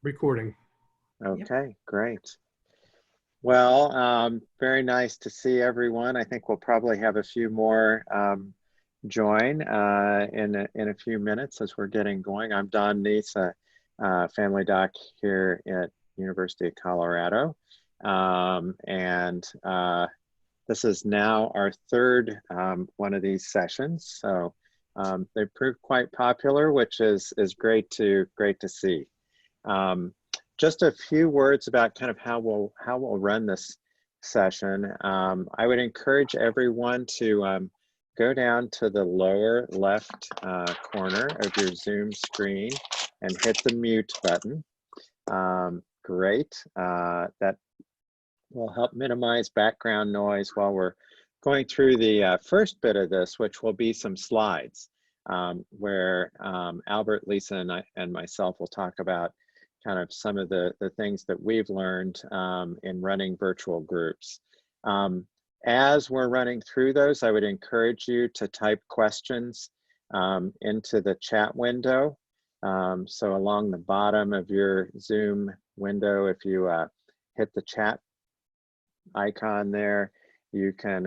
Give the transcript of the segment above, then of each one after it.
Recording. Okay, great. Well, very nice to see everyone. I think we'll probably have a few more join in a few minutes as we're getting going. I'm Don Neese, family doc here at University of Colorado. This is now our third one of these sessions. So they proved quite popular, which is great to see. Just a few words about kind of how we'll run this session. I would encourage everyone to go down to the lower left corner of your Zoom screen and hit the mute button. Great. That will help minimize background noise while we're going through the first bit of this, which will be some slides where Albert, Lisa, and myself will talk about kind of some of the things that we've learned in running virtual groups. As we're running through those, I would encourage you to type questions into the chat window. So along the bottom of your Zoom window, if you hit the chat icon there, you can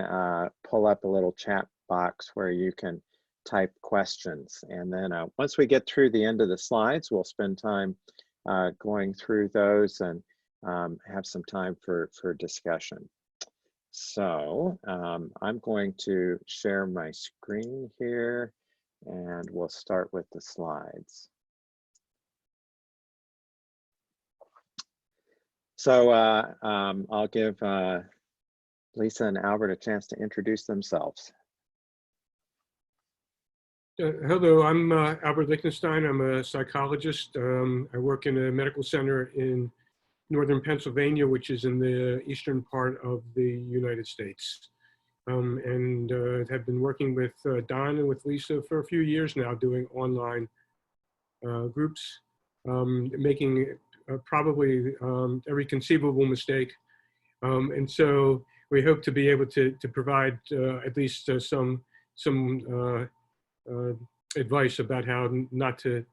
pull up a little chat box where you can type questions. And then once we get through the end of the slides, we'll spend time going through those and have some time for discussion. So I'm going to share my screen here and we'll start with the slides. So I'll give Lisa and Albert a chance to introduce themselves. Hello, I'm Albert Lichtenstein. I'm a psychologist. I work in a medical center in northern Pennsylvania, which is in the eastern part of the United States. And have been working with Don and with Lisa for a few years now, doing online groups, making probably every conceivable mistake. And so we hope to be able to provide at least some advice about how not to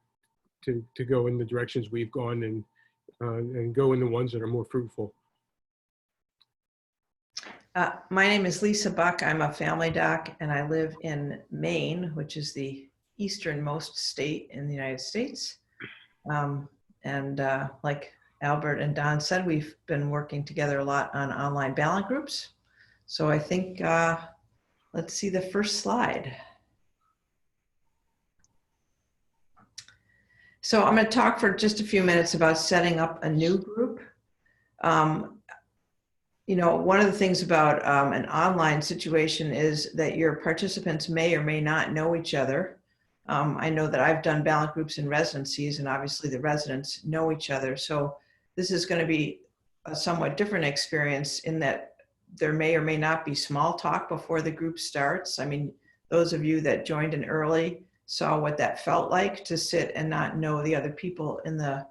go in the directions we've gone and go in the ones that are more fruitful. My name is Lisa Buck. I'm a family doc and I live in Maine, which is the easternmost state in the United States. Like Albert and Don said, we've been working together a lot on online Balint groups. So I think, let's see the first slide. So I'm going to talk for just a few minutes about setting up a new group. You know, one of the things about an online situation is that your participants may or may not know each other. I know that I've done Balint groups in residencies and obviously the residents know each other. So this is going to be a somewhat different experience in that there may or may not be small talk before the group starts. I mean, those of you that joined in early saw what that felt like to sit and not know the other people in the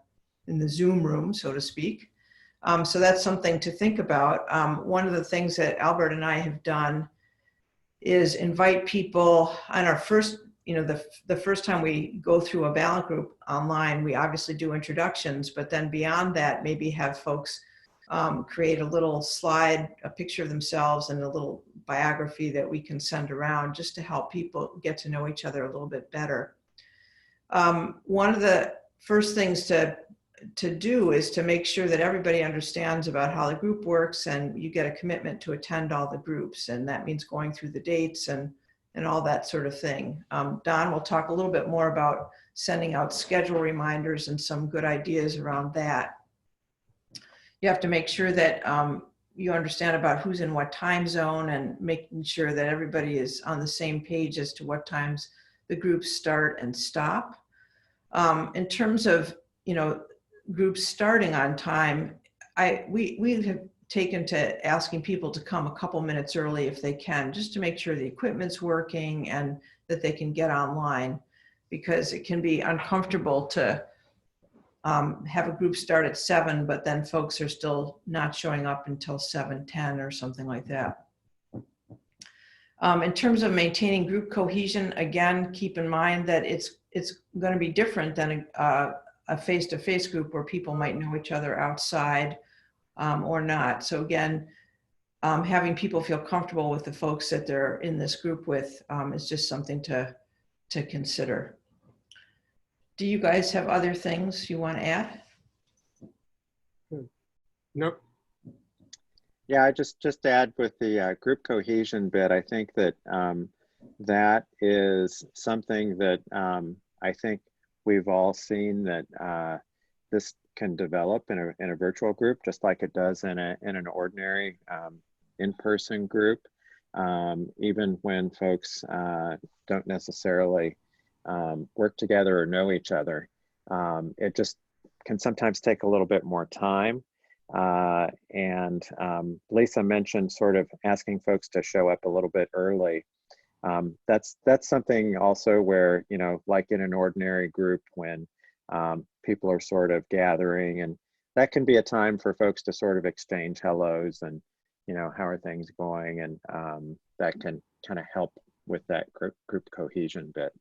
Zoom room, so to speak. So that's something to think about. One of the things that Albert and I have done is invite people on our first, you know, the first time we go through a Balint group online, we obviously do introductions, but then beyond that, maybe have folks create a little slide, a picture of themselves and a little biography that we can send around just to help people get to know each other a little bit better. One of the first things to do is to make sure that everybody understands about how the group works and you get a commitment to attend all the groups. And that means going through the dates and all that sort of thing. Don will talk a little bit more about sending out schedule reminders and some good ideas around that. You have to make sure that you understand about who's in what time zone and making sure that everybody is on the same page as to what times the groups start and stop. In terms of, you know, groups starting on time, we have taken to asking people to come a couple minutes early if they can, just to make sure the equipment's working and that they can get online, because it can be uncomfortable to have a group start at 7, but then folks are still not showing up until 7:10 or something like that. In terms of maintaining group cohesion, again, keep in mind that it's going to be different than a face-to-face group where people might know each other outside or not. So again, having people feel comfortable with the folks that they're in this group with is just something to consider. Do you guys have other things you want to add? Nope. Yeah, I just add with the group cohesion bit, I think that that is something that I think we've all seen that this can develop in a virtual group, just like it does in an ordinary in-person group, even when folks don't necessarily work together or know each other. It just can sometimes take a little bit more time. And Lisa mentioned sort of asking folks to show up a little bit early. That's something also where, you know, like in an ordinary group when people are sort of gathering, and that can be a time for folks to sort of exchange hellos and, you know, how are things going, and that can kind of help with that group cohesion bit.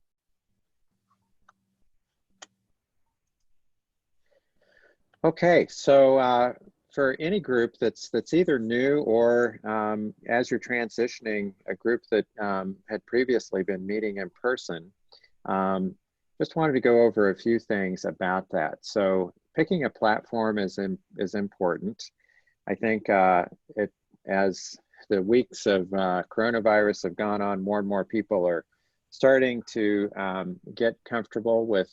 Okay, so for any group that's either new or as you're transitioning, a group that had previously been meeting in person, just wanted to go over a few things about that. So picking a platform is important. I think as the weeks of coronavirus have gone on, more and more people are starting to get comfortable with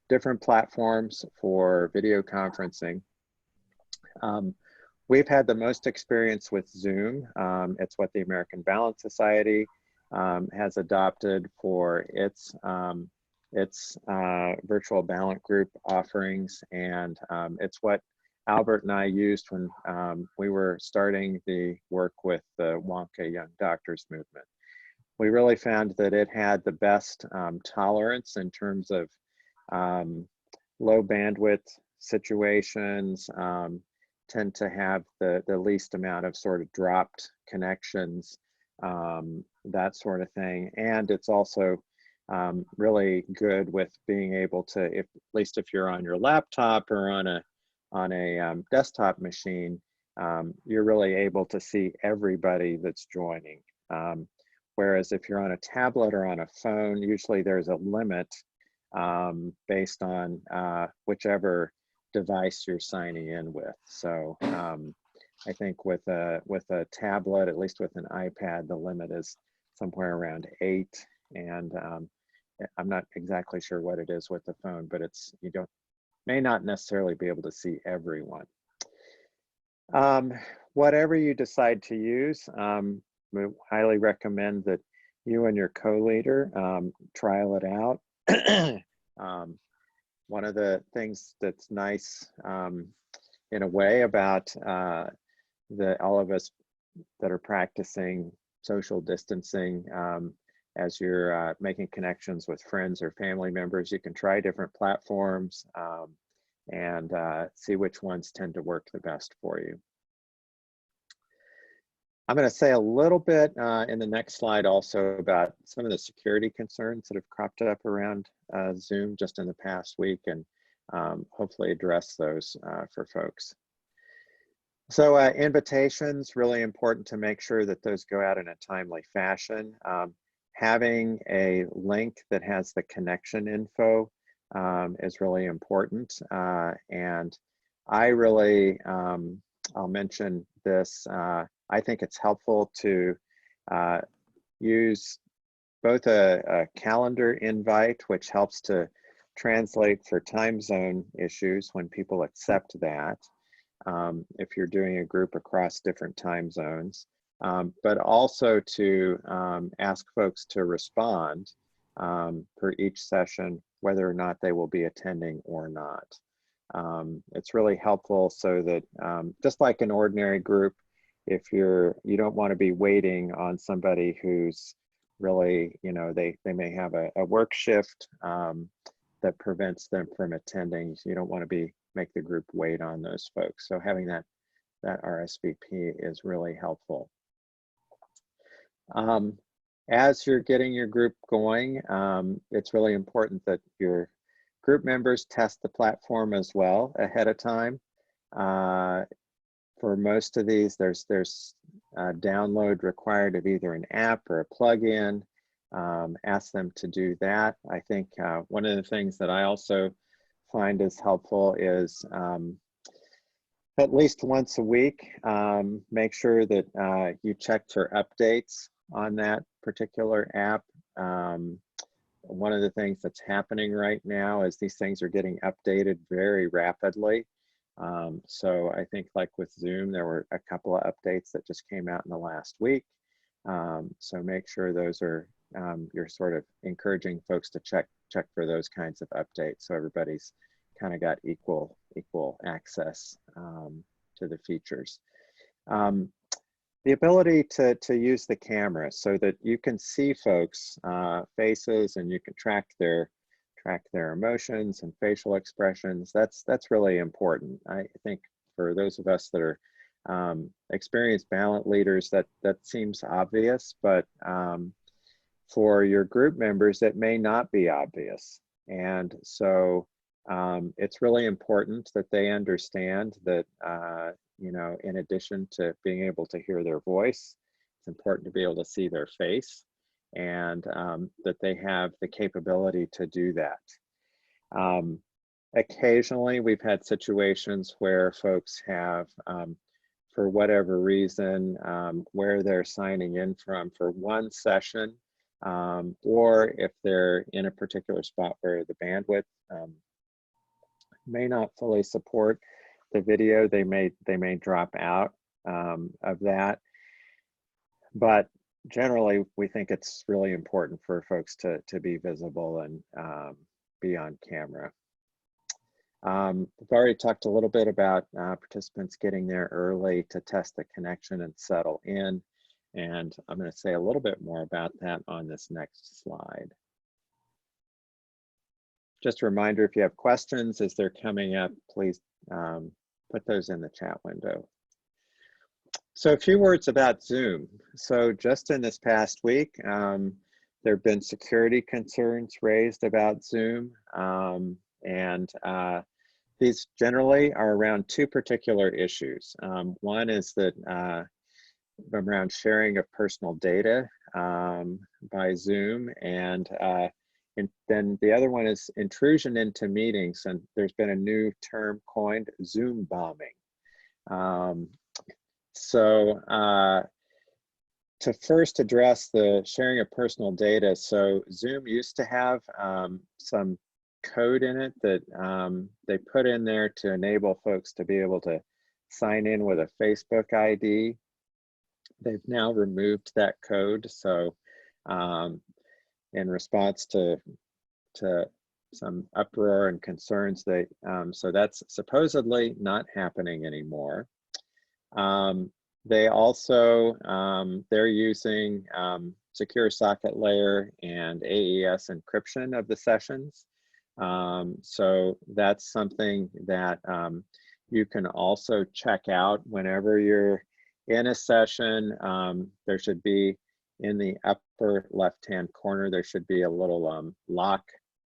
different platforms for video conferencing. We've had the most experience with Zoom. It's what the American Balint Society has adopted for its virtual Balint group offerings, and it's what Albert and I used when we were starting the work with the Wonka Young Doctors movement. We really found that it had the best tolerance in terms of low bandwidth situations, tend to have the least amount of sort of dropped connections, that sort of thing. And it's also really good with being able to, at least if you're on your laptop or on a desktop machine, you're really able to see everybody that's joining. Whereas if you're on a tablet or on a phone, usually there's a limit based on whichever device you're signing in with. So I think with a tablet, at least with an iPad, the limit is somewhere around 8, and I'm not exactly sure what it is with the phone, but you may not necessarily be able to see everyone. Whatever you decide to use, we highly recommend that you and your co-leader trial it out. One of the things that's nice in a way about all of us that are practicing social distancing, as you're making connections with friends or family members, you can try different platforms and see which ones tend to work the best for you. I'm going to say a little bit in the next slide also about some of the security concerns that have cropped up around Zoom just in the past week, and hopefully address those for folks. So invitations, really important to make sure that those go out in a timely fashion. Having a link that has the connection info is really important. And I really, I'll mention this, I think it's helpful to use both a calendar invite, which helps to translate for time zone issues when people accept that, if you're doing a group across different time zones, but also to ask folks to respond for each session, whether or not they will be attending or not. It's really helpful so that just like an ordinary group, if you don't want to be waiting on somebody who's really, you know, they may have a work shift that prevents them from attending. You don't want to make the group wait on those folks. So having that RSVP is really helpful. As you're getting your group going, it's really important that your Group members test the platform as well ahead of time. For most of these, there's download required of either an app or a plugin. Ask them to do that. I think one of the things that I also find is helpful is at least once a week, make sure that you check for updates on that particular app. One of the things that's happening right now is these things are getting updated very rapidly. So I think like with Zoom, there were a couple of updates that just came out in the last week. So make sure those are, you're sort of encouraging folks to check for those kinds of updates, so everybody's kind of got equal access to the features. The ability to use the camera so that you can see folks' faces and you can track their emotions and facial expressions. That's really important. I think for those of us that are experienced Balint leaders, that seems obvious, but for your group members, it may not be obvious. And so it's really important that they understand that, you know, in addition to being able to hear their voice, it's important to be able to see their face, and that they have the capability to do that. Occasionally, we've had situations where folks have, for whatever reason, where they're signing in from for one session, or if they're in a particular spot where the bandwidth may not fully support the video, they may drop out of that. But generally, we think it's really important for folks to be visible and be on camera. We've already talked a little bit about participants getting there early to test the connection and settle in. And I'm going to say a little bit more about that on this next slide. Just a reminder, if you have questions as they're coming up, please put those in the chat window. So a few words about Zoom. So just in this past week, there have been security concerns raised about Zoom. And these generally are around two particular issues. One is that around sharing of personal data by Zoom, and then the other one is intrusion into meetings, and there's been a new term coined, Zoom bombing. So to first address the sharing of personal data, so Zoom used to have some code in it that they put in there to enable folks to be able to sign in with a Facebook ID. They've now removed that code. So in response to some uproar and concerns, so that's supposedly not happening anymore. They also, they're using secure socket layer and AES encryption of the sessions. So that's something that you can also check out whenever you're in a session. There should be, in the upper left-hand corner, there should be a little lock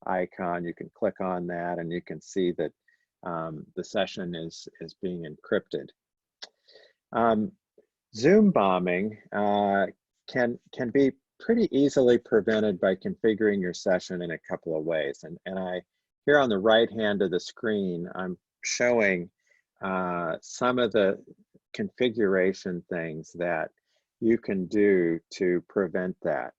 icon. You can click on that and you can see that the session is being encrypted. Zoom bombing can be pretty easily prevented by configuring your session in a couple of ways. And I, here on the right hand of the screen, I'm showing some of the configuration things that you can do to prevent that.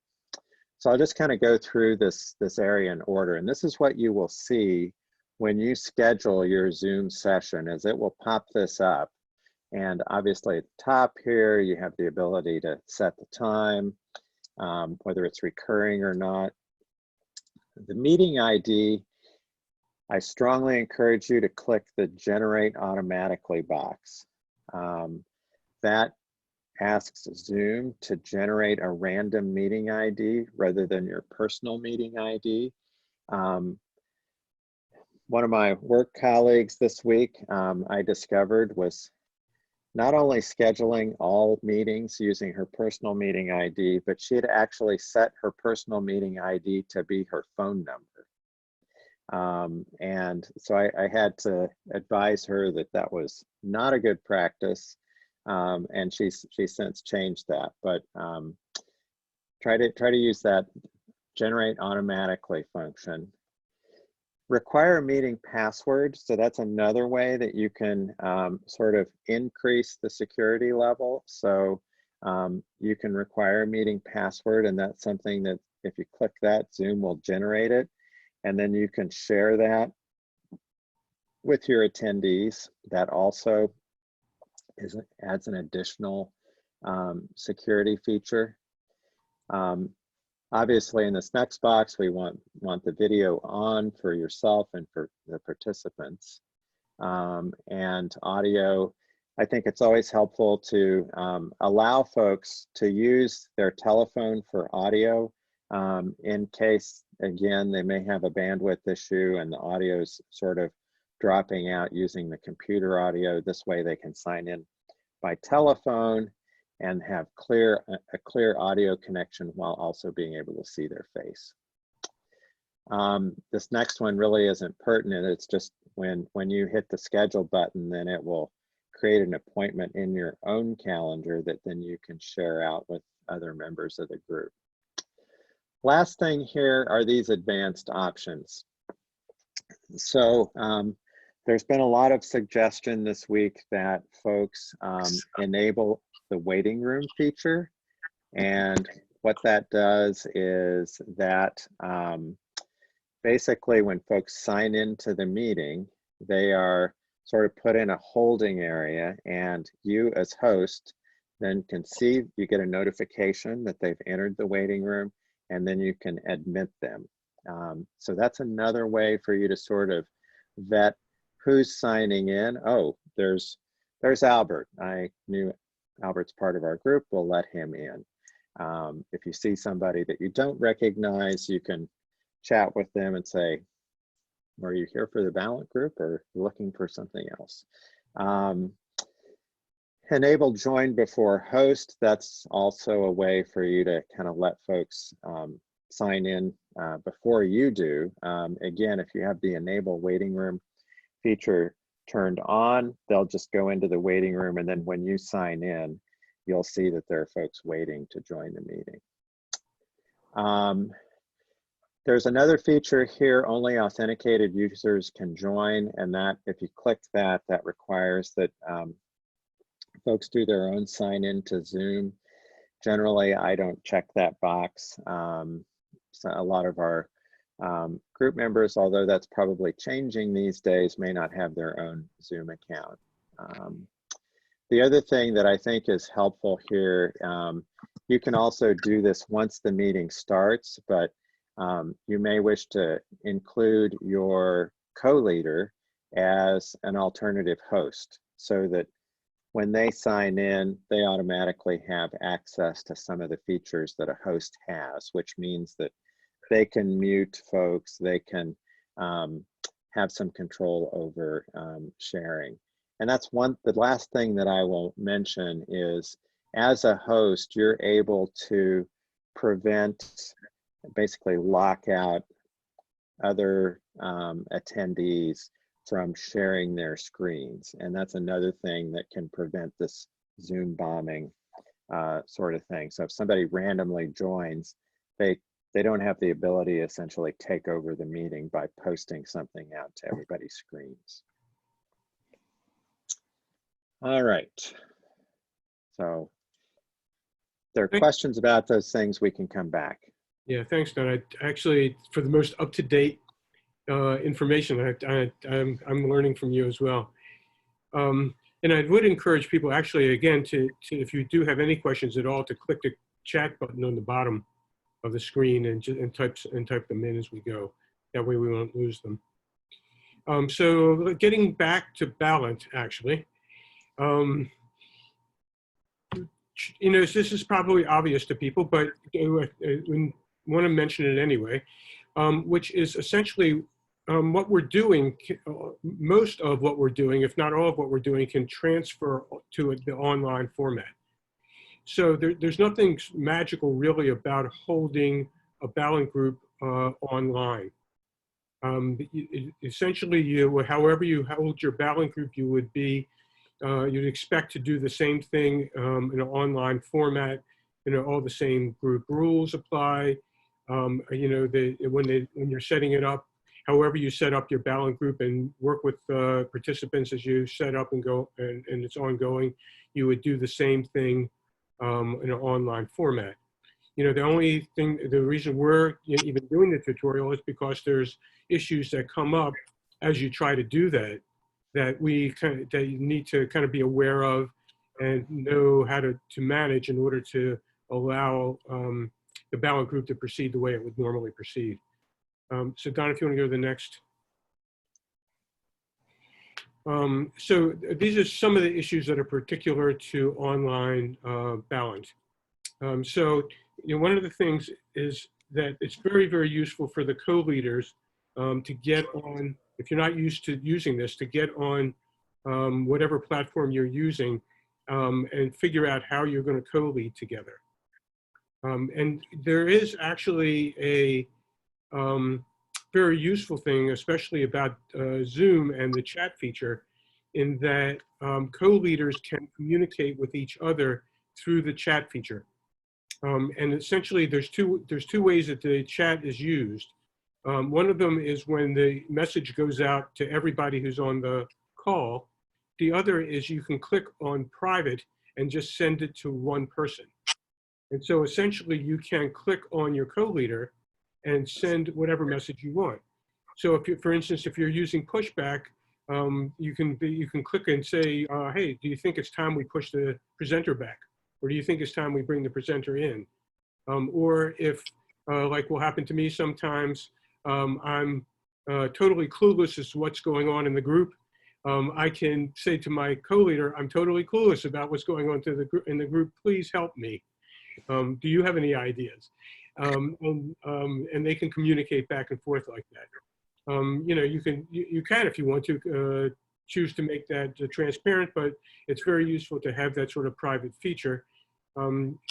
So I'll just kind of go through this area in order. And this is what you will see when you schedule your Zoom session, is it will pop this up. And obviously at the top here, you have the ability to set the time, whether it's recurring or not. The meeting ID, I strongly encourage you to click the Generate Automatically box. That asks Zoom to generate a random meeting ID rather than your personal meeting ID. One of my work colleagues this week, I discovered, was not only scheduling all meetings using her personal meeting ID, but she had actually set her personal meeting ID to be her phone number. And so I had to advise her that that was not a good practice. And she's since changed that, but try to use that generate automatically function. Require a meeting password. So that's another way that you can sort of increase the security level. So you can require a meeting password, and that's something that if you click that, Zoom will generate it. And then you can share that with your attendees. That also adds an additional security feature. Obviously, in this next box, we want the video on for yourself and for the participants. And audio, I think it's always helpful to allow folks to use their telephone for audio in case, again, they may have a bandwidth issue and the audio is sort of dropping out using the computer audio. This way they can sign in by telephone and have a clear audio connection while also being able to see their face. This next one really isn't pertinent. It's just when you hit the schedule button, then it will create an appointment in your own calendar that then you can share out with other members of the group. Last thing here are these advanced options. So there's been a lot of suggestion this week that folks enable the waiting room feature. And what that does is that basically when folks sign into the meeting, they are sort of put in a holding area, and you as host then can see, you get a notification that they've entered the waiting room, and then you can admit them. So that's another way for you to sort of vet who's signing in. Oh, there's Albert. I knew Albert's part of our group. We'll let him in. If you see somebody that you don't recognize, you can chat with them and say, "Were you here for the Balint group or looking for something else?" Enable join before host. That's also a way for you to kind of let folks sign in before you do. Again, if you have the enable waiting room feature turned on, they'll just go into the waiting room, and then when you sign in, you'll see that there are folks waiting to join the meeting. There's another feature here, only authenticated users can join, and that if you click that, that requires that folks do their own sign in to Zoom. Generally, I don't check that box. So a lot of our group members, although that's probably changing these days, may not have their own Zoom account. The other thing that I think is helpful here, you can also do this once the meeting starts, but you may wish to include your co-leader as an alternative host so that when they sign in, they automatically have access to some of the features that a host has, which means that they can mute folks, they can have some control over sharing. And that's the last thing that I will mention is, as a host, you're able to prevent, basically lock out other attendees from sharing their screens. And that's another thing that can prevent this Zoom bombing sort of thing. So if somebody randomly joins, they don't have the ability to essentially take over the meeting by posting something out to everybody's screens. All right. So if there are questions about those things, we can come back. Yeah, thanks, Don. Actually, for the most up-to-date information, I'm learning from you as well. And I would encourage people, actually, again, to if you do have any questions at all, to click the chat button on the bottom of the screen and type them in as we go. That way we won't lose them. So getting back to Balint, actually, you know, this is probably obvious to people, but I want to mention it anyway, which is essentially what we're doing. Most of what we're doing, if not all of what we're doing, can transfer to the online format. So there's nothing magical really about holding a Balint group online. Essentially, however you hold your Balint group, you would be, you'd expect to do the same thing in an online format. All the same group rules apply. When you're setting it up, however you set up your Balint group and work with participants as you set up and go, and it's ongoing, you would do the same thing in an online format. The reason we're even doing the tutorial is because there's issues that come up as you try to do that, that you need to kind of be aware of and know how to manage in order to allow the Balint group to proceed the way it would normally proceed. So Don, if you want to go to the next. So these are some of the issues that are particular to online Balint. One of the things is that it's very, very useful for the co-leaders to get on, if you're not used to using this, to get on whatever platform you're using and figure out how you're going to co-lead together. And there is actually a very useful thing, especially about Zoom and the chat feature, in that co-leaders can communicate with each other through the chat feature. And essentially, there's two ways that the chat is used. One of them is when the message goes out to everybody who's on the call. The other is you can click on private and just send it to one person. And so essentially, you can click on your co-leader and send whatever message you want. So if you, for instance, if you're using pushback, you can click and say, hey, do you think it's time we push the presenter back? Or do you think it's time we bring the presenter in? Or if, like will happen to me sometimes, I'm totally clueless as to what's going on in the group. I can say to my co-leader, I'm totally clueless about what's going on in the group. Please help me. Do you have any ideas? And they can communicate back and forth like that. You can, if you want to, choose to make that transparent, but it's very useful to have that sort of private feature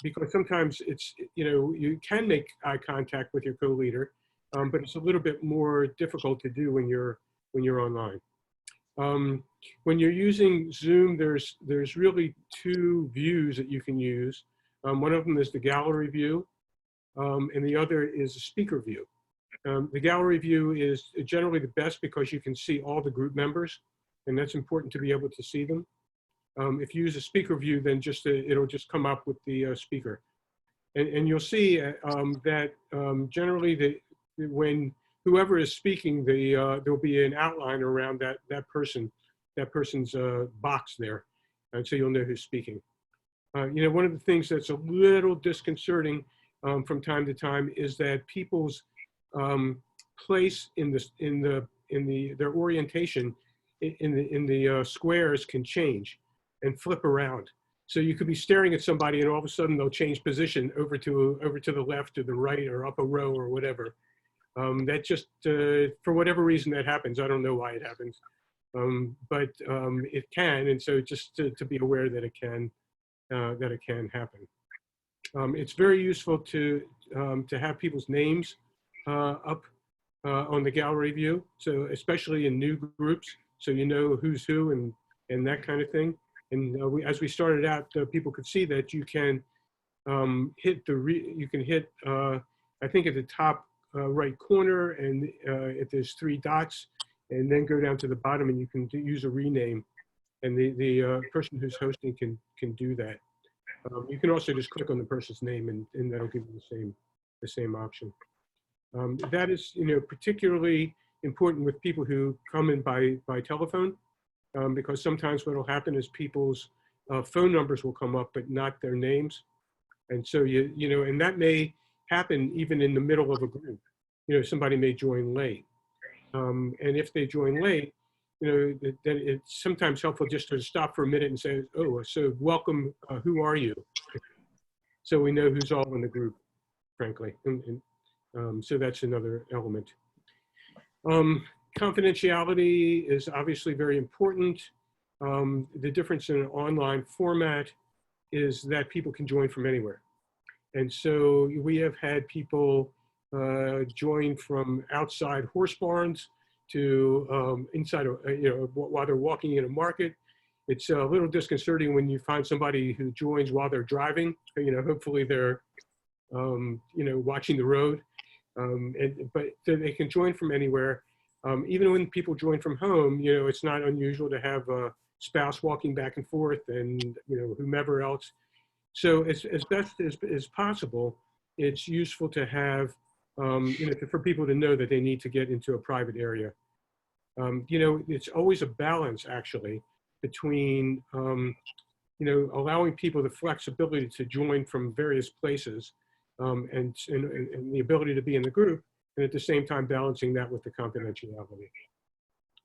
because sometimes it's, you can make eye contact with your co-leader, but it's a little bit more difficult to do when you're online. When you're using Zoom, there's really two views that you can use. One of them is the gallery view, and the other is a speaker view. The gallery view is generally the best because you can see all the group members, and that's important to be able to see them. If you use a speaker view, then it'll just come up with the speaker. And you'll see that generally when whoever is speaking, there'll be an outline around that person's box there, and so you'll know who's speaking. One of the things that's a little disconcerting from time to time is that people's place in their orientation in the squares can change and flip around. So you could be staring at somebody and all of a sudden they'll change position over to the left or the right or up a row or whatever. That just, for whatever reason that happens, I don't know why it happens, but it can, and so just to be aware that it can happen. It's very useful to have people's names up on the gallery view, so especially in new groups, so you know who's who and that kind of thing. And as we started out, people could see that you can hit I think at the top right corner, and if there's 3 dots, and then go down to the bottom, and you can use a rename, and the person who's hosting can do that. You can also just click on the person's name, and that'll give you the same option. That is, particularly important with people who come in by telephone, because sometimes what will happen is people's phone numbers will come up, but not their names. And so, and that may happen even in the middle of a group. Somebody may join late. And if they join late, then it's sometimes helpful just to stop for a minute and say, oh, so welcome, who are you? So we know who's all in the group, frankly. So that's another element. Confidentiality is obviously very important. The difference in an online format is that people can join from anywhere. And so we have had people join from outside horse barns to inside, while they're walking in a market. It's a little disconcerting when you find somebody who joins while they're driving. Hopefully they're, watching the road. But they can join from anywhere. Even when people join from home, it's not unusual to have a spouse walking back and forth and, whomever else. So as best as possible, it's useful to have, for people to know that they need to get into a private area. It's always a balance, actually, between, allowing people the flexibility to join from various places and the ability to be in the group, and at the same time balancing that with the confidentiality.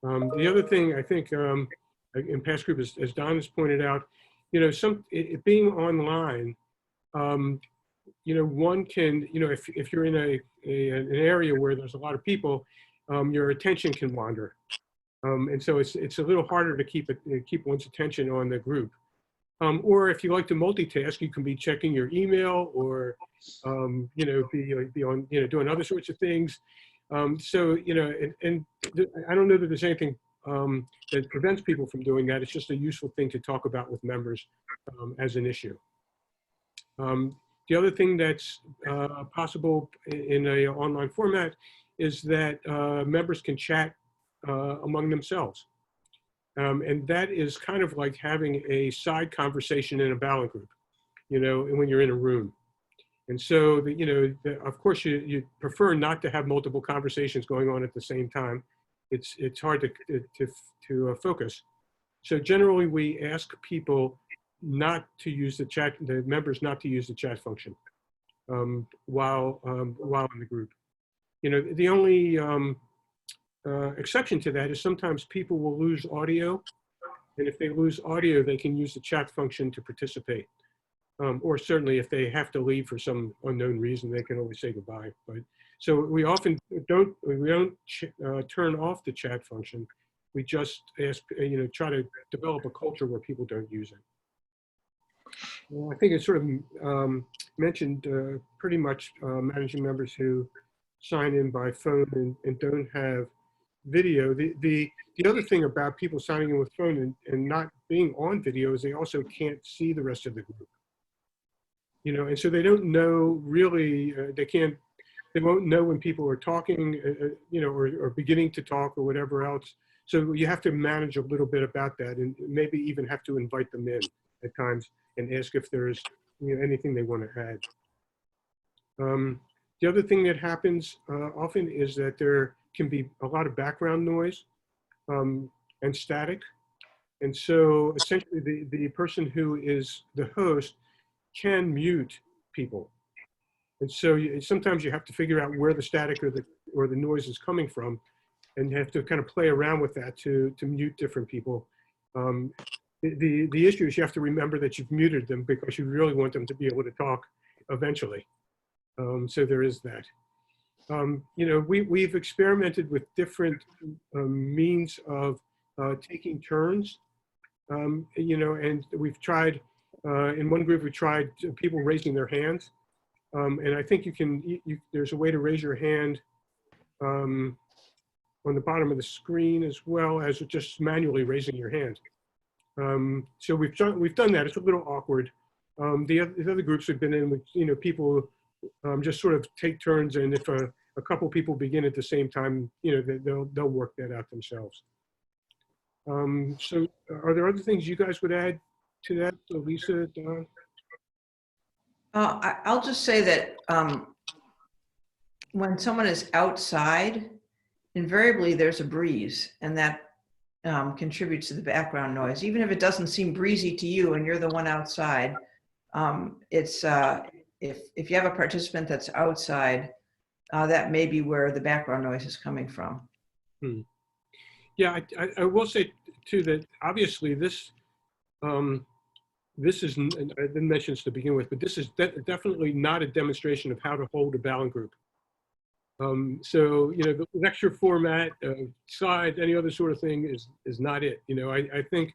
The other thing I think in past groups, as Don has pointed out, being online, one can, if you're in an area where there's a lot of people, your attention can wander. And so it's a little harder to keep one's attention on the group. Or if you like to multitask, you can be checking your email or, be on, doing other sorts of things. So, and I don't know that there's anything that prevents people from doing that. It's just a useful thing to talk about with members as an issue. The other thing that's possible in an online format is that members can chat among themselves. And that is kind of like having a side conversation in a Balint group, when you're in a room. And so, of course, you prefer not to have multiple conversations going on at the same time. It's hard to focus. So generally, we ask people not to use the members not to use the chat function while in the group. The only exception to that is sometimes people will lose audio, and if they lose audio, they can use the chat function to participate. Or certainly if they have to leave for some unknown reason, they can always say goodbye. But so we often don't turn off the chat function. We just ask, try to develop a culture where people don't use it. Well, I think it's sort of mentioned pretty much managing members who sign in by phone and don't have video. The other thing about people signing in with phone and not being on video is they also can't see the rest of the group. And so they don't know really, they won't know when people are talking, or beginning to talk or whatever else. So you have to manage a little bit about that, and maybe even have to invite them in at times and ask if there's anything they want to add. The other thing that happens often is that there can be a lot of background noise and static. And so essentially the person who is the host can mute people. And so sometimes you have to figure out where the static or the noise is coming from, and you have to kind of play around with that to mute different people. The issue is you have to remember that you've muted them because you really want them to be able to talk eventually. So there is that. We've experimented with different means of taking turns, and we've tried, in one group, we tried people raising their hands. And I think there's a way to raise your hand on the bottom of the screen as well as just manually raising your hand. So we've done that. It's a little awkward. The other groups we've been in with, people just sort of take turns, and if a couple people begin at the same time, they'll work that out themselves. So are there other things you guys would add to that, Lisa, Don? I'll just say that when someone is outside, invariably there's a breeze, and that contributes to the background noise. Even if it doesn't seem breezy to you and you're the one outside, if you have a participant that's outside, that may be where the background noise is coming from. Yeah, I will say too that obviously this is, I didn't mention this to begin with, but this is definitely not a demonstration of how to hold a Balint group. So, the lecture format, slides, any other sort of thing is not it. I think,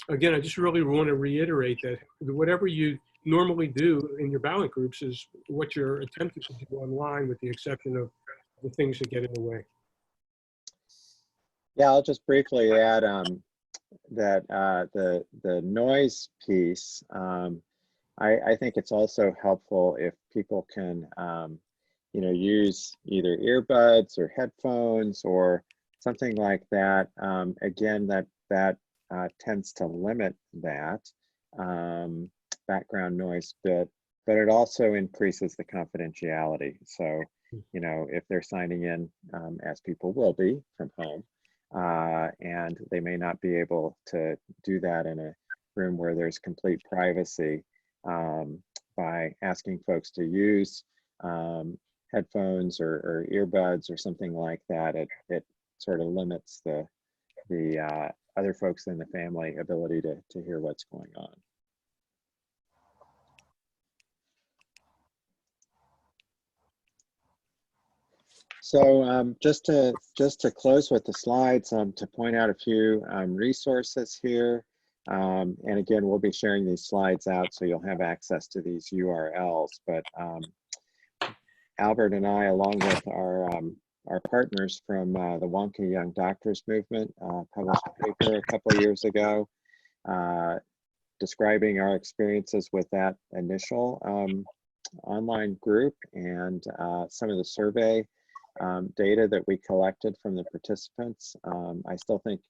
again, I just really want to reiterate that whatever you normally do in your Balint groups is what you're attempting to do online, with the exception of the things that get in the way. Yeah, I'll just briefly add that the noise piece. I think it's also helpful if people can, use either earbuds or headphones or something like that. Again, that tends to limit that background noise bit, but it also increases the confidentiality. So, if they're signing in, as people will be from home, and they may not be able to do that in a room where there's complete privacy, by asking folks to use headphones or earbuds or something like that, it sort of limits the other folks in the family ability to hear what's going on. So just to close with the slides, to point out a few resources here. And again, we'll be sharing these slides out so you'll have access to these URLs. But Albert and I, along with our partners from the Wonka Young Doctors Movement, published a paper a couple of years ago describing our experiences with that initial online group and some of the survey data that we collected from the participants. I still think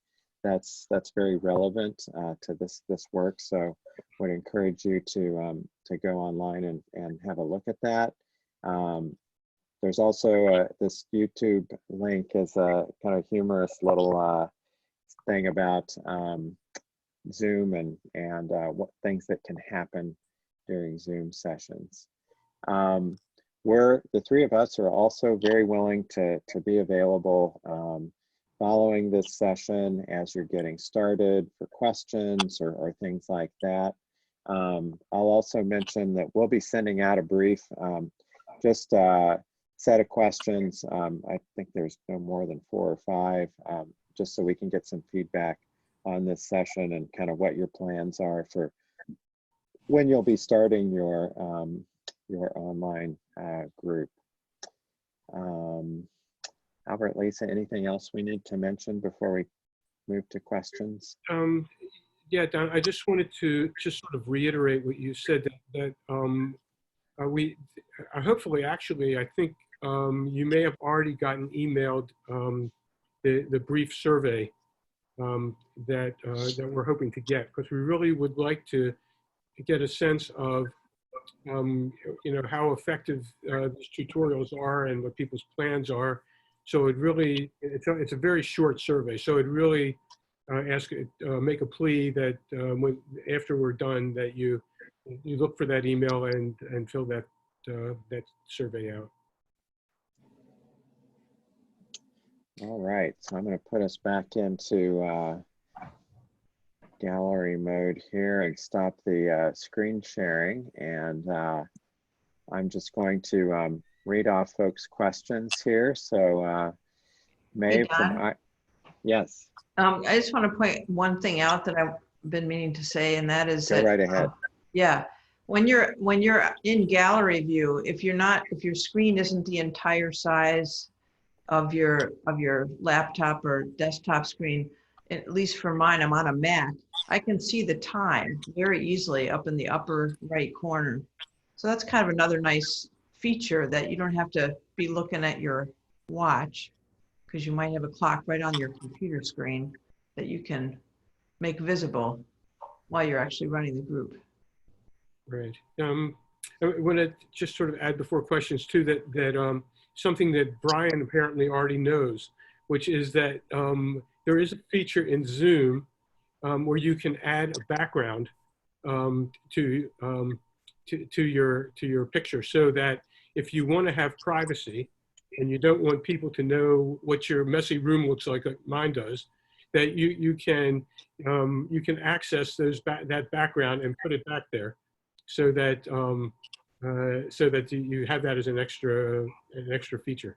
that's very relevant to this work. So would encourage you to go online and have a look at that. There's also this YouTube link is a kind of humorous little thing about Zoom and what things that can happen during Zoom sessions. The three of us are also very willing to be available following this session as you're getting started for questions or things like that. I'll also mention that we'll be sending out a brief, just set of questions. I think there's no more than 4 or 5, just so we can get some feedback on this session and kind of what your plans are for when you'll be starting your online group. Albert, Lisa, anything else we need to mention before we move to questions? Yeah, Don, I just wanted to just sort of reiterate what you said, that we hopefully, actually, I think you may have already gotten emailed the brief survey that we're hoping to get, because we really would like to get a sense of how effective these tutorials are and what people's plans are. So it's a very short survey. So it really make a plea that after we're done, that you look for that email and fill that survey out. All right, so I'm going to put us back into gallery mode here and stop the screen sharing, and I'm just going to read off folks' questions here. So Maeve from yes. I just want to point one thing out that I've been meaning to say, and that is go right ahead. Yeah, when you're in gallery view, if your screen isn't the entire size of your laptop or desktop screen, at least for mine, I'm on a Mac, I can see the time very easily up in the upper right corner. So that's kind of another nice feature, that you don't have to be looking at your watch, because you might have a clock right on your computer screen that you can make visible while you're actually running the group. Right. I want to just sort of add before questions too, that something that Brian apparently already knows, which is that there is a feature in Zoom where you can add a background to your picture, so that if you want to have privacy and you don't want people to know what your messy room looks like mine does, that you can access that background and put it back there, so that you have that as an extra feature.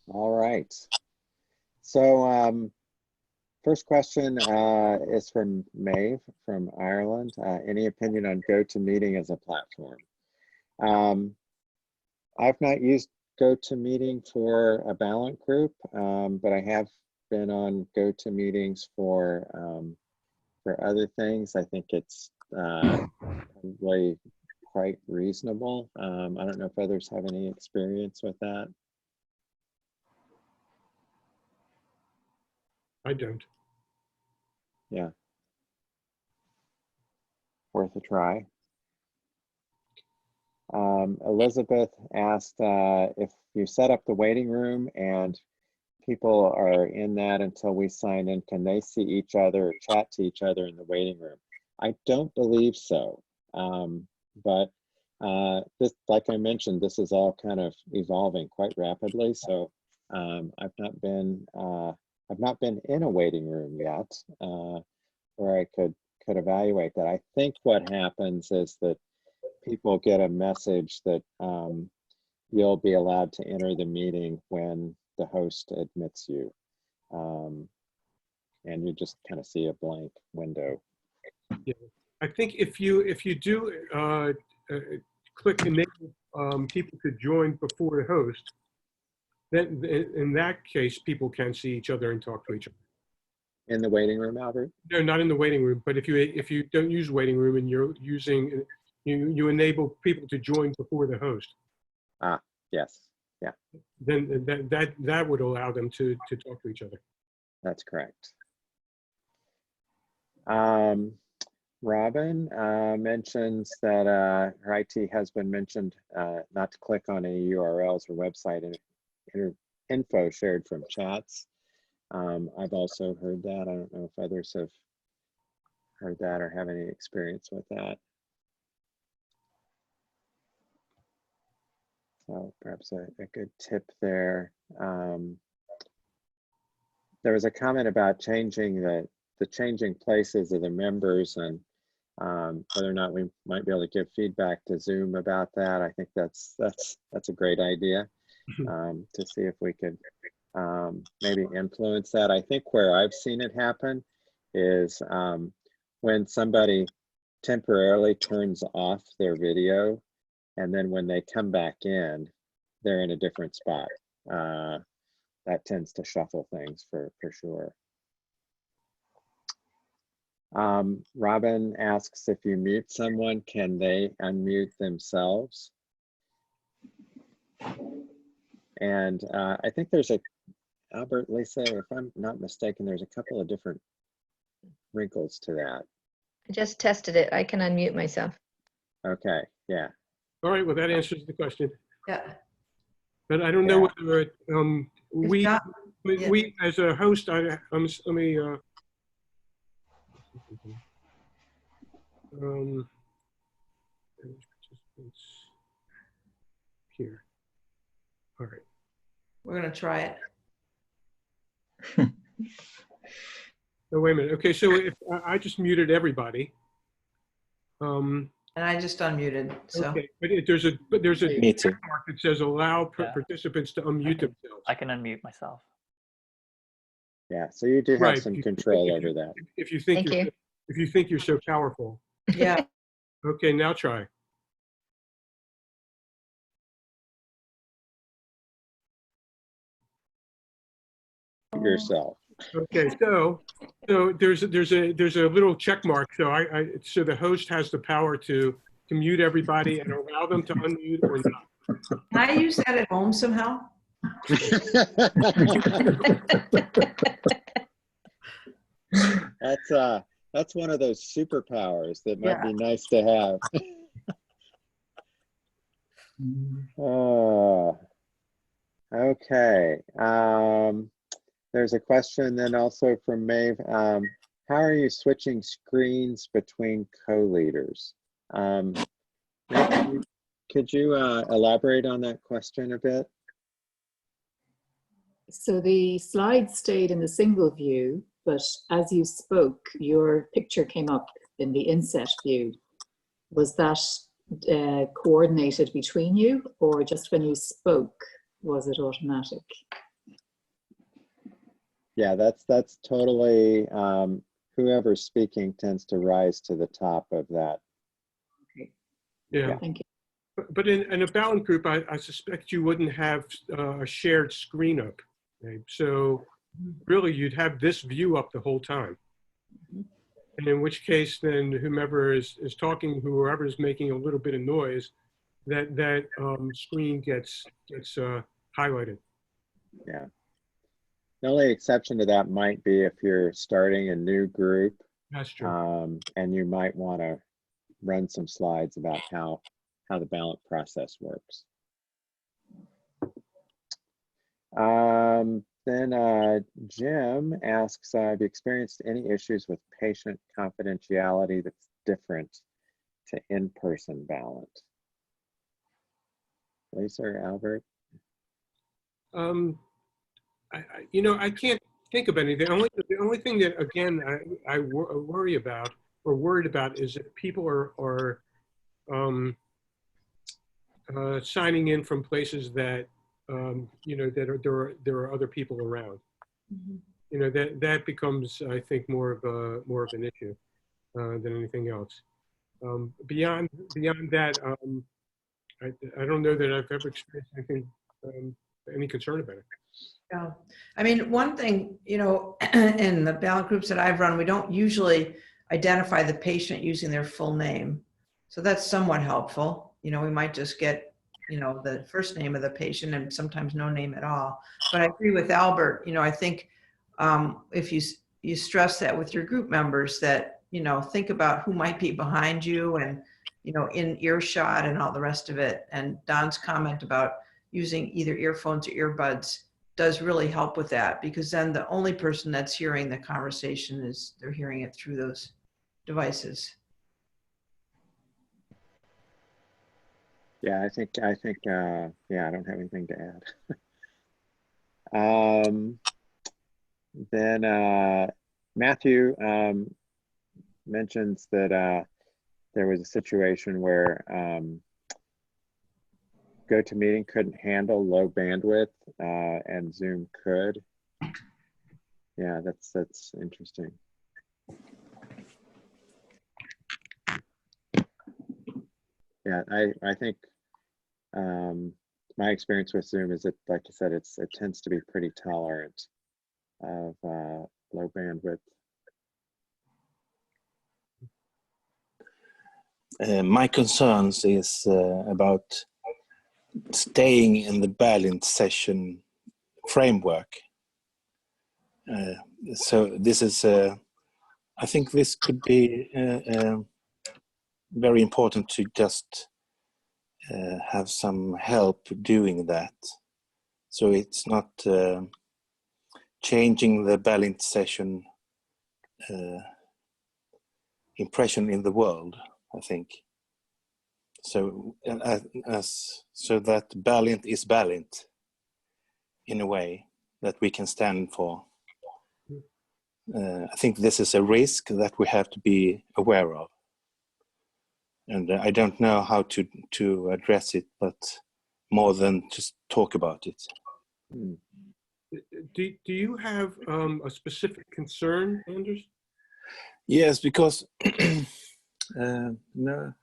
All right. So First question is from Maeve from Ireland. Any opinion on GoToMeeting as a platform? I've not used GoToMeeting for a Balint group, but I have been on GoToMeetings for other things. I think it's really quite reasonable. I don't know if others have any experience with that. I don't. Yeah. Worth a try. Elizabeth asked if you set up the waiting room and people are in that until we sign in, can they see each other or chat to each other in the waiting room? I don't believe so. But this, like I mentioned, this is all kind of evolving quite rapidly. So I've not been in a waiting room yet where I could evaluate that. I think what happens is that people get a message that you'll be allowed to enter the meeting when the host admits you. And you just kind of see a blank window. Yeah. I think if you do click enable people to join before the host, then in that case, people can see each other and talk to each other. In the waiting room, Albert? No, not in the waiting room, but if you don't use waiting room and you're using, you enable people to join before the host. Ah, yes, yeah. Then that would allow them to talk to each other. That's correct. Robin mentions that her IT husband mentioned not to click on any URLs or website info shared from chats. I've also heard that. I don't know if others have heard that or have any experience with that. So perhaps a good tip there. There was a comment about changing the changing places of the members and whether or not we might be able to give feedback to Zoom about that. I think that's a great idea to see if we could maybe influence that. I think where I've seen it happen is when somebody temporarily turns off their video, and then when they come back in, they're in a different spot. That tends to shuffle things for sure. Robin asks if you mute someone, can they unmute themselves? And I think there's Albert, Lisa, if I'm not mistaken, there's a couple of different wrinkles to that. I just tested it. I can unmute myself. Okay, yeah. All right, well, that answers the question. Yeah. But I don't know whether we as a host, let me participants here. All right. We're going to try it. Oh, wait a minute. Okay, so if I just muted everybody. And I just unmuted. So. Okay, but there's a Me too. check mark that says allow participants to unmute themselves. I can unmute myself. Yeah, so you do have Right. some control over that. If you think if you think you're so powerful. Yeah. Okay, now try. Yourself. Okay, so there's a little check mark. So so the host has the power to mute everybody and allow them to unmute or not. Can I use that at home somehow? That's one of those superpowers that might be nice to have. Oh, okay. There's a question then also from Maeve. How are you switching screens between co-leaders? Could you elaborate on that question a bit? So the slides stayed in the single view, but as you spoke, your picture came up in the inset view. Was that coordinated between you, or just when you spoke, was it automatic? Yeah, that's totally, whoever's speaking tends to rise to the top of that. Yeah. Thank you. But in a Balint group, I suspect you wouldn't have a shared screen up. Okay? So really, you'd have this view up the whole time. And in which case, then whomever is talking, whoever is making a little bit of noise, that screen gets highlighted. Yeah. The only exception to that might be if you're starting a new group, That's true. and you might want to run some slides about how the Balint process works. Then Jim asks, have you experienced any issues with patient confidentiality that's different to in-person Balint? Lisa or Albert? I can't think of anything. The only thing that, again, I worry about or worried about is that people are signing in from places that, that there are other people around. That becomes, I think, more of an issue than anything else. Beyond that, I don't know that I've ever experienced anything, any concern about it. Yeah. I mean, one thing, in the Balint groups that I've run, we don't usually identify the patient using their full name. So that's somewhat helpful. We might just get, the first name of the patient and sometimes no name at all. But I agree with Albert. I think if you stress that with your group members that, think about who might be behind you and, in earshot and all the rest of it. And Don's comment about using either earphones or earbuds does really help with that, because then the only person that's hearing the conversation is they're hearing it through those devices. Yeah, I think, yeah, I don't have anything to add. Then Matthew mentions that there was a situation where GoToMeeting couldn't handle low bandwidth and Zoom could. Yeah, that's interesting. Yeah, I think my experience with Zoom is that, like you said, it tends to be pretty tolerant of low bandwidth. My concerns is about staying in the Balint session framework. So this is, I think this could be very important to just have some help doing that. So it's not changing the Balint session impression in the world, I think. So so that Balint is Balint in a way that we can stand for. I think this is a risk that we have to be aware of. And I don't know how to address it, but more than just talk about it. Do you have a specific concern, Anders? Yes, because no,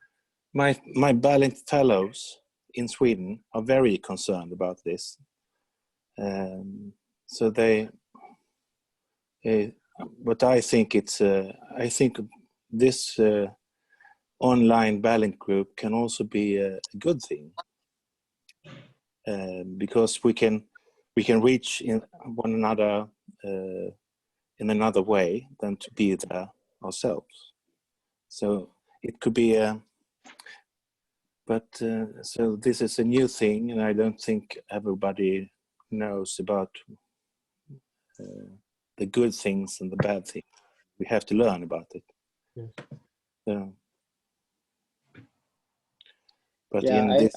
my Balint fellows in Sweden are very concerned about this. So but I think I think this online Balint group can also be a good thing, because we can reach one another in another way than to be there ourselves. So it could be so this is a new thing, and I don't think everybody knows about the good things and the bad things. We have to learn about it. Yes. So, but Yeah, in this,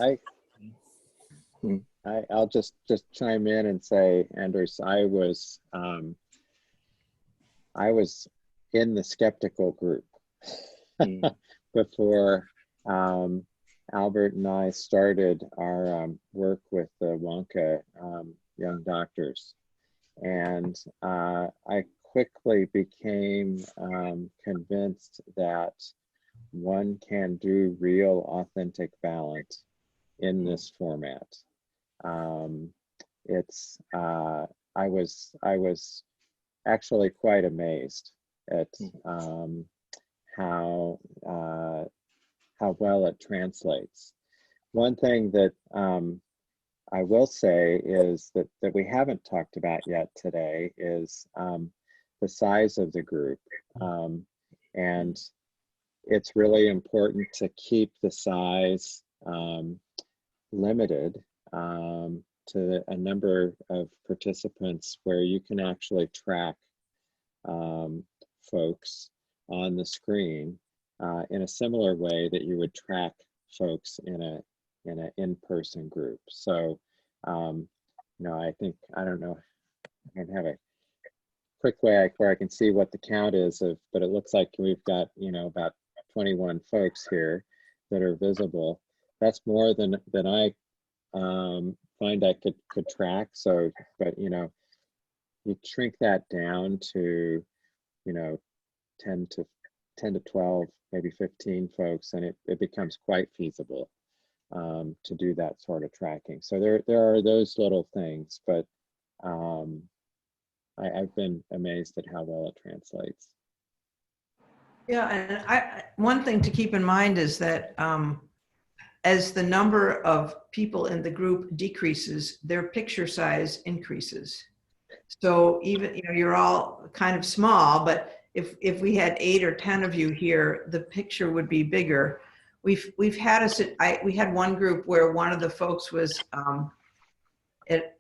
I'll just chime in and say, Anders, I was in the skeptical group before Albert and I started our work with the Wonka young doctors. And I quickly became convinced that one can do real, authentic Balint in this format. I was actually quite amazed at how well it translates. One thing that I will say is that we haven't talked about yet today is the size of the group. And it's really important to keep the size limited to a number of participants where you can actually track folks on the screen in a similar way that you would track folks in an in-person group. So, you know, I think, I don't know, I don't have a quick way where I can see what the count is of, but it looks like we've got, you know, about 21 folks here that are visible. That's more than I find I could track. So, but you know, you shrink that down to, you know, 10 to 12, maybe 15 folks, and it becomes quite feasible to do that sort of tracking. So there are those little things, but I've been amazed at how well it translates. Yeah, and one thing to keep in mind is that as the number of people in the group decreases, their picture size increases. So even, you know, you're all kind of small, but if we had 8 or 10 of you here, the picture would be bigger. We had one group where one of the folks was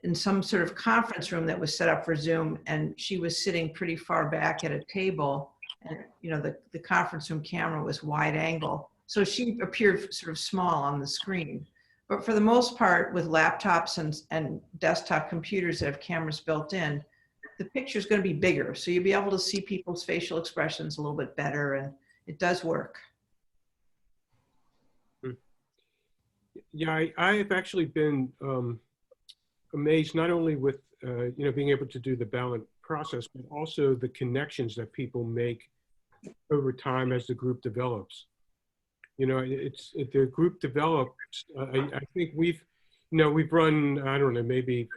in some sort of conference room that was set up for Zoom, and she was sitting pretty far back at a table, and you know, the conference room camera was wide angle, so she appeared sort of small on the screen. But for the most part, with laptops and desktop computers that have cameras built in, the picture is going to be bigger, so you'll be able to see people's facial expressions a little bit better, and it does work. Yeah, I have actually been amazed not only with you know, being able to do the Balint process, but also the connections that people make over time as the group develops. You know, the group develops. I think we've run, I don't know, maybe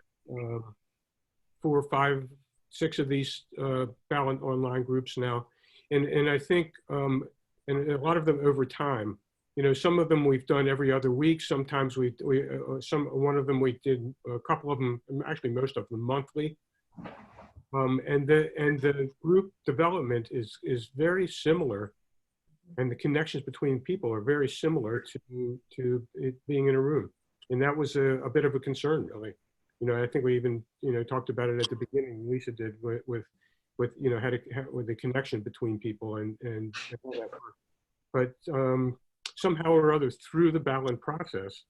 4, 5, 6 of these Balint online groups now, and I think and a lot of them over time. You know, some of them we've done every other week. Sometimes one of them we did, a couple of them, actually most of them monthly. And the group development is very similar, and the connections between people are very similar to it being in a room. And that was a bit of a concern, really. You know, I think we even, you know, talked about it at the beginning. Lisa did with you know, with the connection between people and all that work. But somehow or other through the Balint process,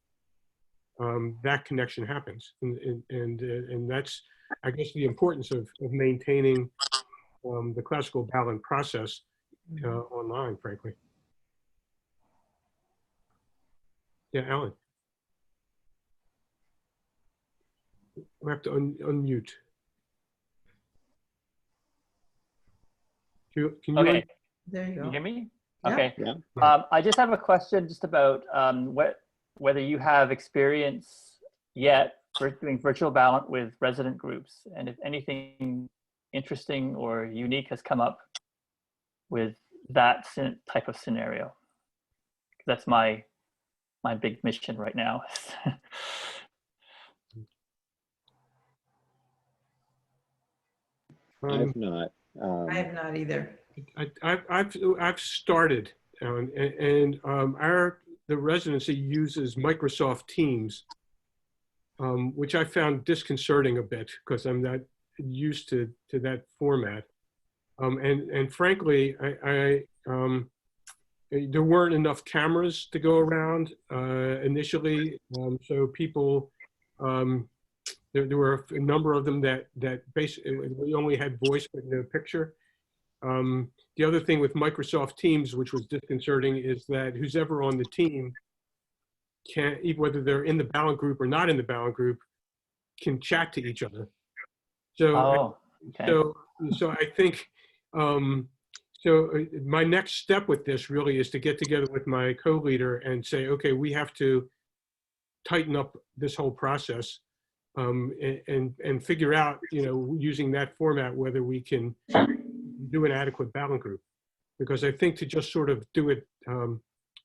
that connection happens, and that's, I guess, the importance of maintaining the classical Balint process online, frankly. Yeah, Alan, we have to unmute. Can you Okay, There you can go. you hear me? Yeah. Okay. Yeah. I just have a question just about whether you have experience yet for doing virtual Balint with resident groups, and if anything interesting or unique has come up with that type of scenario. That's my big mission right now. I've not. I have not either. I've started, and the residency uses Microsoft Teams, which I found disconcerting a bit because I'm not used to that format, and frankly, there weren't enough cameras to go around initially, so people. There were a number of them that basically we only had voice but no picture. The other thing with Microsoft Teams, which was disconcerting, is that who's ever on the team can, whether they're in the Balint group or not in the Balint group, can chat to each other. So, Oh, okay. so I think, my next step with this really is to get together with my co-leader and say, okay, we have to tighten up this whole process, and figure out, using that format, whether we can do an adequate Balint group. Because I think to just sort of do it,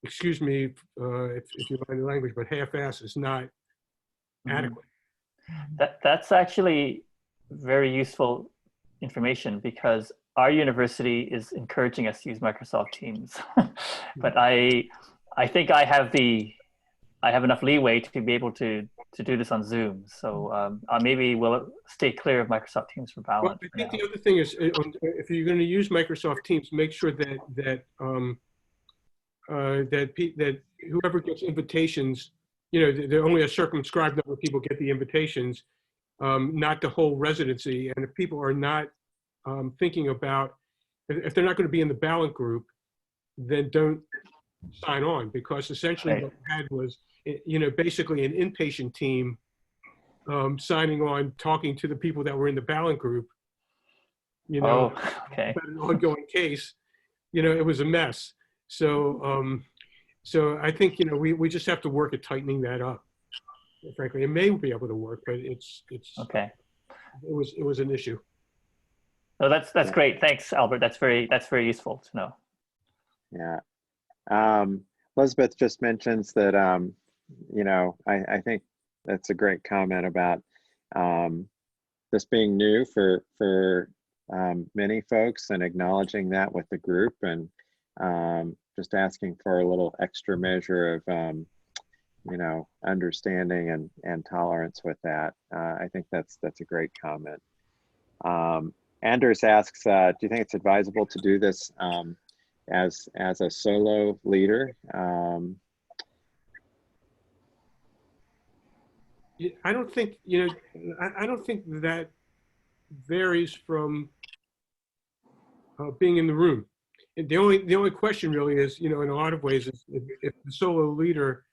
excuse me, if you mind the language, but half-ass is not adequate. That's actually very useful information, because our university is encouraging us to use Microsoft Teams. But I think I have enough leeway to be able to do this on Zoom. So maybe we'll stay clear of Microsoft Teams for Balint. Well, I think the other thing is, if you're going to use Microsoft Teams, make sure that whoever gets invitations, there only a circumscribed number of people get the invitations, not the whole residency. And if people are not thinking about, if they're not going to be in the Balint group, then don't sign on, because essentially Right. what we had was, basically an inpatient team signing on, talking to the people that were in the Balint group, Oh, okay. about an ongoing case. It was a mess. So, I think, we just have to work at tightening that up. Frankly, it may be able to work, but it's Okay. it was an issue. No, that's great. Thanks, Albert. That's very useful to know. Yeah. Elizabeth just mentions that, I think that's a great comment about this being new for many folks, and acknowledging that with the group, and just asking for a little extra measure of, understanding and tolerance with that. I think that's a great comment. Anders asks, do you think it's advisable to do this as a solo leader? I don't think, I don't think that varies from being in the room. And the only question really is, in a lot of ways, is if the solo leader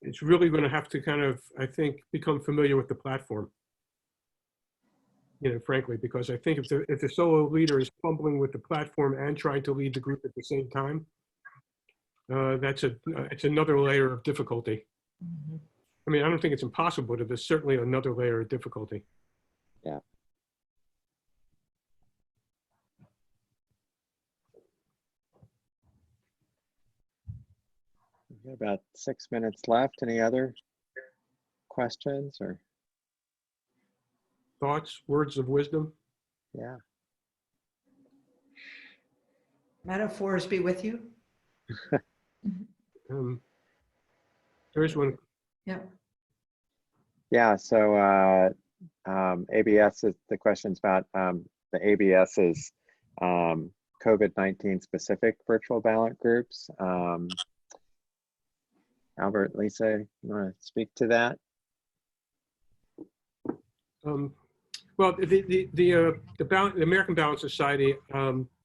is really going to have to kind of, I think, become familiar with the platform. Frankly, because I think if the solo leader is fumbling with the platform and trying to lead the group at the same time, it's another layer of difficulty. I mean, I don't think it's impossible, but there's certainly another layer of difficulty. Yeah. We've got about 6 minutes left. Any other questions or? Thoughts, words of wisdom? Yeah. Metaphors be with you. There's one. Yep. Yeah, so ABS, the question's about the ABS's COVID-19 specific virtual Balint groups. Albert, Lisa, you want to speak to that? Well, the American Balint Society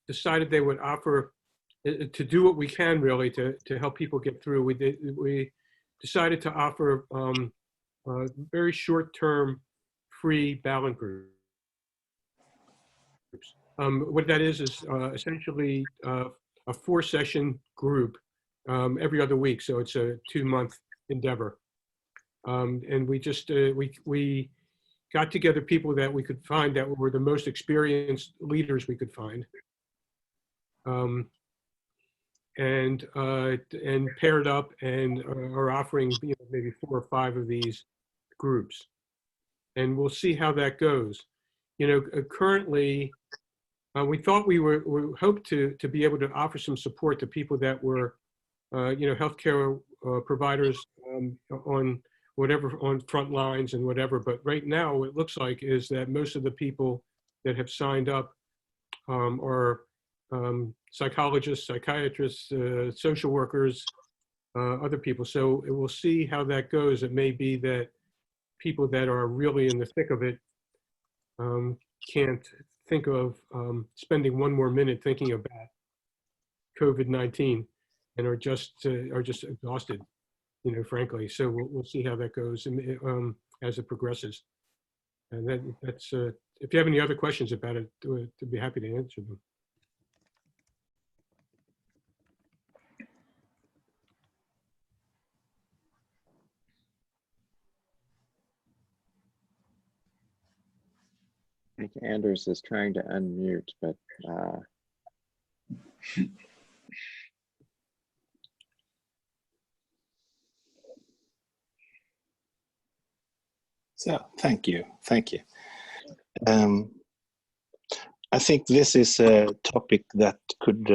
decided they would offer, to do what we can really to help people get through. We decided to offer very short-term free Balint groups. What that is essentially a 4-session group every other week. So it's a 2-month endeavor. And we just, we got together people that we could find that were the most experienced leaders we could find. And paired up and are offering maybe 4 or 5 of these groups. And we'll see how that goes. Currently, we thought we hoped to be able to offer some support to people that were, healthcare providers on front lines and whatever. But right now, what it looks like is that most of the people that have signed up are psychologists, psychiatrists, social workers, other people. So we'll see how that goes. It may be that people that are really in the thick of it can't think of spending 1 more minute thinking about COVID-19 and are just exhausted, frankly. So we'll see how that goes as it progresses. And that's, if you have any other questions about it, to be happy to answer them. I think Anders is trying to unmute, but So thank you. I think this is a topic that could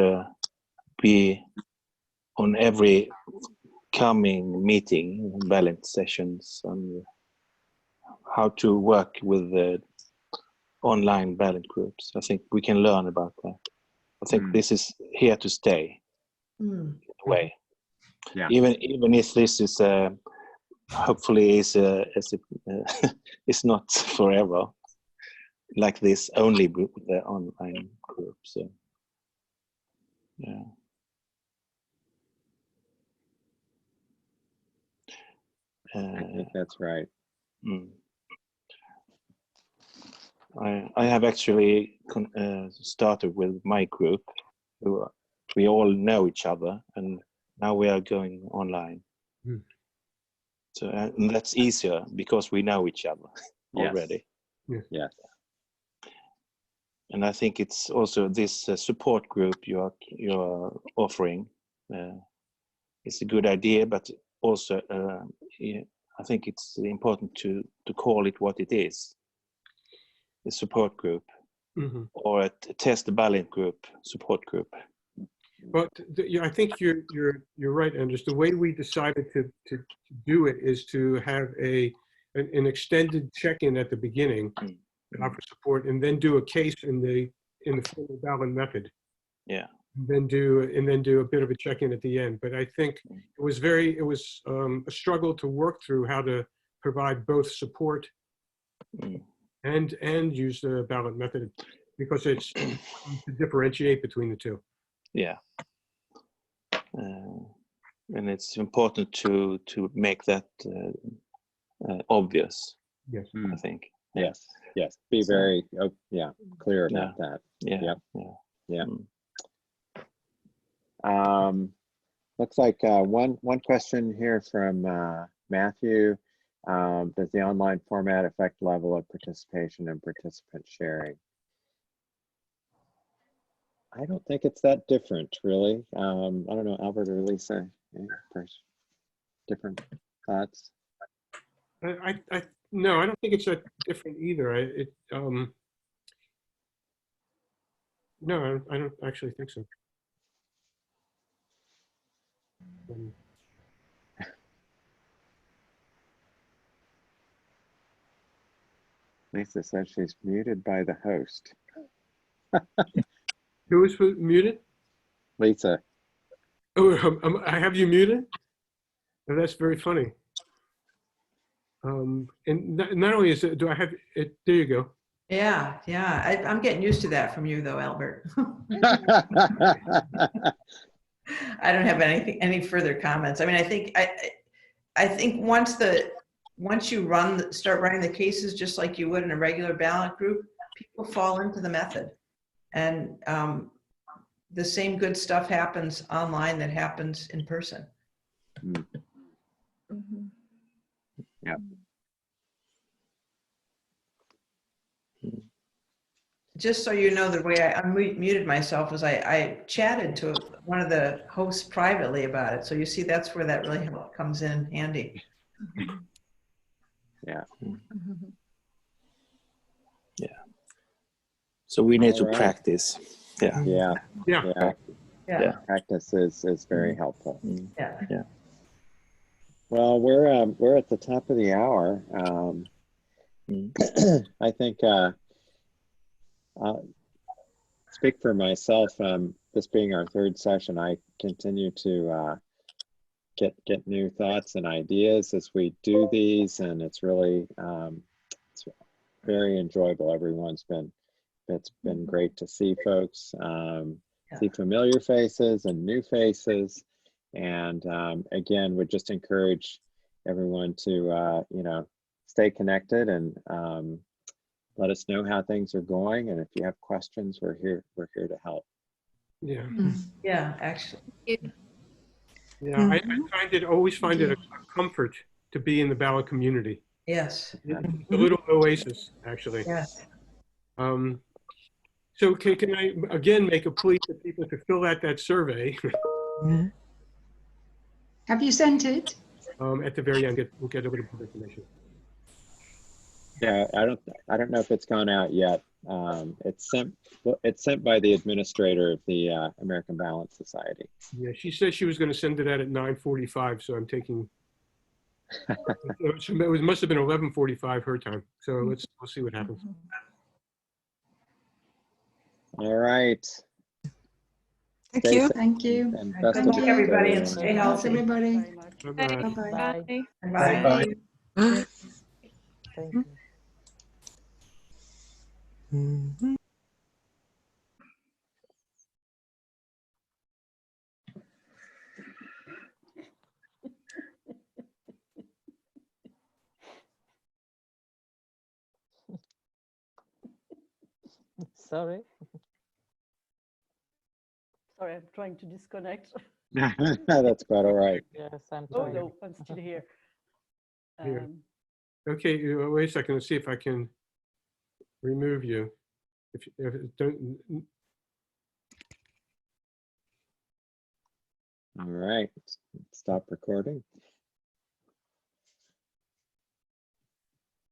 be on every coming meeting, Balint sessions, on how to work with the online Balint groups. I think we can learn about that. I think this is here to stay in a way. Yeah. Even if this is hopefully is it's not forever like this only with the online group. So yeah. I think that's right. I have actually started with my group. We all know each other, and now we are going online. So and that's easier because we know each other already. Yes. And I think it's also this support group you are offering. It's a good idea, but also I think it's important to call it what it is: a support group, or a test the Balint group, support group. But I think you're right, Anders. The way we decided to do it is to have an extended check-in at the beginning, offer support, and then do a case in the formal Balint method. Yeah. And then do a bit of a check-in at the end. But I think it was a struggle to work through how to provide both support and use the Balint method, because it's to differentiate between the two. Yeah. And it's important to make that obvious. Yes. I think. Yes. Be very clear about that. Yeah. Looks like one question here from Matthew. Does the online format affect level of participation and participant sharing? I don't think it's that different, really. I don't know, Albert or Lisa, any different thoughts? No, I don't think it's that different either. No, I don't actually think so. Lisa says she's muted by the host. Who is muted? Lisa. Oh, I have you muted? Oh, that's very funny. And not only is it, do I have it? There you go. Yeah. I'm getting used to that from you, though, Albert. I don't have any further comments. I mean, I think once you start running the cases just like you would in a regular Balint group, people fall into the method, and the same good stuff happens online that happens in person. Yeah. Just so you know, the way I unmuted myself was I chatted to one of the hosts privately about it. So you see, that's where that really comes in handy. Yeah. Yeah. So we need to All right. practice. Yeah. Yeah. Practice is very helpful. Yeah. Well, we're at the top of the hour. I think speak for myself. This being our third session, I continue to get new thoughts and ideas as we do these, and it's really it's very enjoyable. It's been great to see folks, see familiar faces and new faces, and again, would just encourage everyone to stay connected and let us know how things are going, and if you have questions, we're here to help. Yeah. Yeah, actually. Yeah, I always find it a comfort to be in the ballot community. Yes, It's a little oasis, actually. yes. So can I again make a plea to people to fill out that survey Have you sent it? at the very end? We'll get a little bit of information. Yeah, I don't know if it's gone out yet. It's sent by the administrator of the American Balance Society. Yeah, she said she was going to send it out at 9:45, so I'm taking. It must have been 11:45 her time. So we'll see what happens. All right. Thank Stay you. safe Thank you. and Good best of luck, luck to everybody, and everyone. stay Thanks, healthy. everybody. Bye-bye. Bye. Bye. Bye. Thank you. Mhm. Sorry. Sorry, I'm trying to disconnect. That's quite all right. Yes, I'm Oh, trying. no, I'm still here. Here. Okay, wait a second. Let's see if I can remove you. If don't. All right. Stop recording.